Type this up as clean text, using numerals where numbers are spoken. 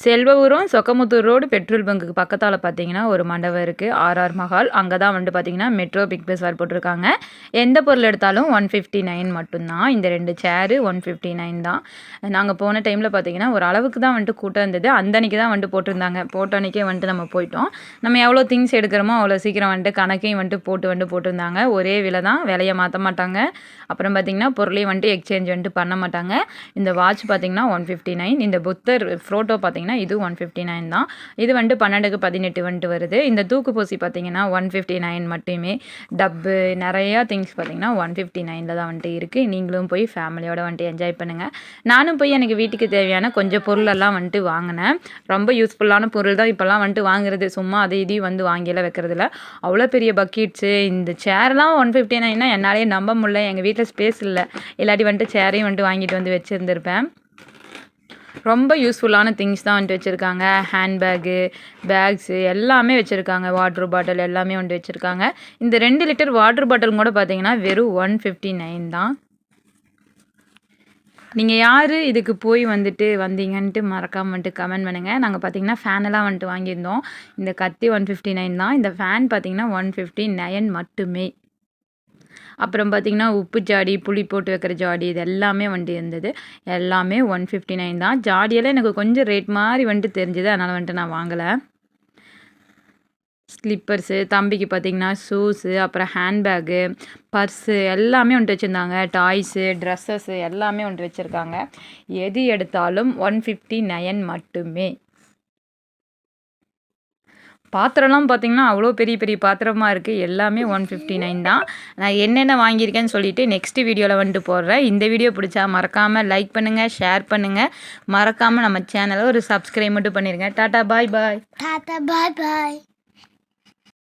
Selvapuram சொக்கமுத்தூர் road petrol பங்க்குக்கு பக்கத்தால் பார்த்தீங்கன்னா ஒரு மண்டபம் இருக்குது. ஆர்ஆர் மஹால். அங்கே தான் வந்துட்டு பார்த்தீங்கன்னா மெட்ரோ பிக் பஸார் போட்டிருக்காங்க. எந்த பொருள் எடுத்தாலும் 159 மட்டும்தான். இந்த 2 சேரு 159 தான். நாங்கள் போன டைமில் பார்த்தீங்கன்னா ஒரு அளவுக்கு தான் வந்துட்டு கூட்டம் இருந்தது. அந்த அன்றைக்கி தான் வந்துட்டு போட்டிருந்தாங்க. போட்ட அன்றைக்கே வந்துட்டு நம்ம போயிட்டோம். நம்ம எவ்வளோ திங்ஸ் எடுக்கிறோமோ அவ்வளோ சீக்கிரம் வந்துட்டு கணக்கையும் வந்துட்டு போட்டிருந்தாங்க. ஒரே விலை தான், விலையை மாற்ற மாட்டாங்க. அப்புறம் பார்த்தீங்கன்னா பொருளையும் வந்துட்டு எக்ஸ்சேஞ்ச் வந்துட்டு பண்ண மாட்டாங்க. இந்த வாட்ச் பார்த்தீங்கன்னா 159. இந்த புத்தர் ஃபோட்டோ பார்த்தீங்கன்னா இது 159 தான். இது வந்துட்டு 12க்கு 18 வந்துட்டு வருது. இந்த தூக்கு பூசி பார்த்தீங்கன்னா 159 மட்டுமே. டப்பு நிறையா திங்ஸ் பார்த்தீங்கன்னா 159 தான் வந்துட்டு இருக்குது. நீங்களும் போய் ஃபேமிலியோட வந்துட்டு என்ஜாய் பண்ணுங்கள். நானும் போய் எனக்கு வீட்டுக்கு தேவையான கொஞ்சம் பொருளெல்லாம் வந்துட்டு வாங்கினேன். ரொம்ப யூஸ்ஃபுல்லான பொருள் தான் இப்போல்லாம் வந்துட்டு வாங்குறது. சும்மா அதை இதையும் வந்து வாங்கியெல்லாம் வைக்கிறதில்ல. அவ்வளோ பெரிய பக்கெட்ஸு, இந்த சேர்லாம் 159னா என்னாலேயே நம்ப முடியல. எங்கள் வீட்டில் ஸ்பேஸ் இல்லை. இல்லாட்டி வந்துட்டு சேரையும் வந்துட்டு வாங்கிட்டு வந்து வச்சுருந்துருப்பேன். ரொம்ப யூஸ்ஃபுல்லான திங்ஸ் தான் வந்துட்டு வச்சுருக்காங்க. ஹேண்ட்பேகு, பேக்ஸு எல்லாமே வச்சுருக்காங்க. வாட்ரு பாட்டில் எல்லாமே வந்துட்டு வச்சுருக்காங்க. இந்த 2 லிட்டர் வாட்ரு பாட்டில் கூட பார்த்தீங்கன்னா வெறும் 159 தான். நீங்கள் யார் இதுக்கு போய் வந்துட்டு வந்தீங்கன்ட்டு மறக்காமல் வந்துட்டு கமெண்ட் பண்ணுங்கள். நாங்கள் பார்த்தீங்கன்னா ஃபேனெல்லாம் வந்துட்டு வாங்கியிருந்தோம். இந்த கத்தி 159 தான். இந்த ஃபேன் பார்த்தீங்கன்னா 159 மட்டுமே. அப்புறம் பார்த்திங்கன்னா உப்பு ஜாடி, புளி போட்டு வைக்கிற ஜாடி, இது எல்லாமே வந்துட்டு இருந்தது. எல்லாமே 159 தான். ஜாடியெல்லாம் எனக்கு கொஞ்சம் ரேட் மாதிரி வந்துட்டு தெரிஞ்சுது. அதனால் வந்துட்டு நான் வாங்கலை. ஸ்லிப்பர்ஸு, தம்பிக்கு பார்த்திங்கன்னா ஷூஸு, அப்புறம் ஹேண்ட்பேகு, பர்ஸு எல்லாமே வந்துட்டு வச்சுருந்தாங்க. டாய்ஸு, ட்ரெஸ்ஸஸ்ஸு எல்லாமே வந்துட்டு வச்சுருக்காங்க. எது எடுத்தாலும் 159 மட்டுமே. பாத்திரம்லாம் பார்த்திங்கன்னா அவ்வளோ பெரிய பெரிய பாத்திரமாக இருக்குது. எல்லாமே 159 தான். நான் என்னென்ன வாங்கியிருக்கேன்னு சொல்லிவிட்டு நெக்ஸ்ட் வீடியோவில் வந்துட்டு போடுறேன். இந்த வீடியோ பிடிச்சா மறக்காமல் லைக் பண்ணுங்கள், ஷேர் பண்ணுங்கள். மறக்காமல் நம்ம சேனலை ஒரு சப்ஸ்கிரைப் மட்டும் பண்ணிடுங்க. டாட்டா பாய் பாய். டாட்டா பாய் பாய்.